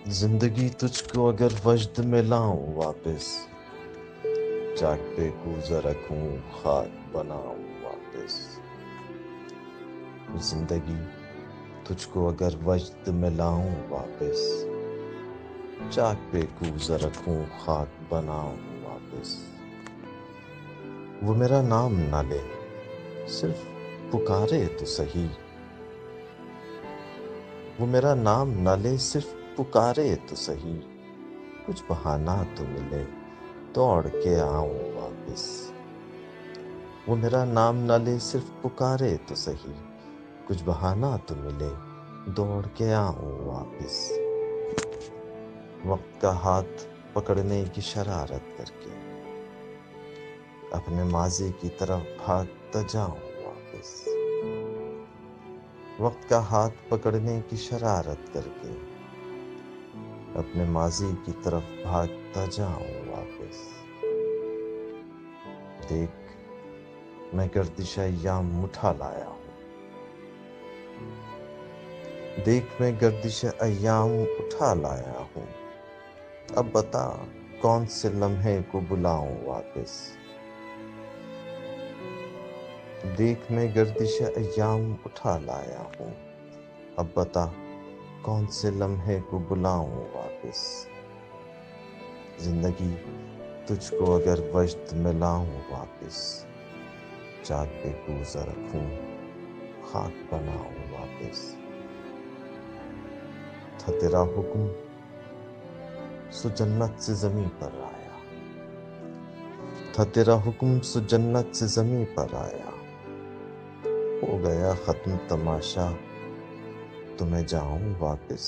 زندگی تجھ کو اگر وجد میں لاؤں واپس، چاک پہ کوزہ رکھوں خاک بناؤں واپس۔ زندگی تجھ کو اگر وجد میں لاؤں واپس، چاک پہ کوزہ رکھوں خاک بناؤں واپس۔ وہ میرا نام نہ لے صرف پکارے تو سہی، وہ میرا نام نہ لے صرف پکارے تو سہی، کچھ بہانہ تو ملے دوڑ کے آؤں واپس۔ وہ میرا نام نہ لے صرف پکارے تو سہی، کچھ بہانہ تو ملے دوڑ کے آؤں واپس۔ وقت کا ہاتھ پکڑنے کی شرارت کر کے اپنے ماضی کی طرف بھاگتا جاؤں واپس۔ وقت کا ہاتھ پکڑنے کی شرارت کر کے اپنے ماضی کی طرف بھاگتا جاؤں واپس۔ دیکھ میں گردش ایام اٹھا لایا ہوں، دیکھ میں گردش ایام اٹھا لایا ہوں، اب بتا کون سے لمحے کو بلاؤں واپس۔ دیکھ میں گردش ایام اٹھا لایا ہوں، اب بتا کون سے لمحے کو بلاؤں واپس۔ زندگی تجھ کو اگر وجد میں لاؤں واپس، چاک پہ کوزہ رکھوں خاک بناؤں واپس۔ تھا تیرا حکم سو جنت سے زمیں پر آیا، تھا تیرا حکم سو جنت سے زمیں پر آیا، ہو گیا ختم تماشا تو میں جاؤں واپس۔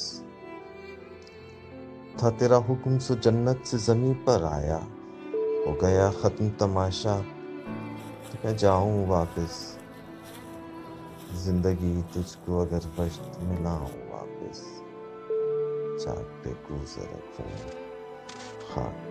تھا تیرا حکم سو جنت سے زمیں پر آیا، ہو گیا ختم تماشا تو میں جاؤں واپس۔ زندگی تجھ کو اگر وجد میں لاؤں واپس، چاک پہ کوزہ رکھوں خاک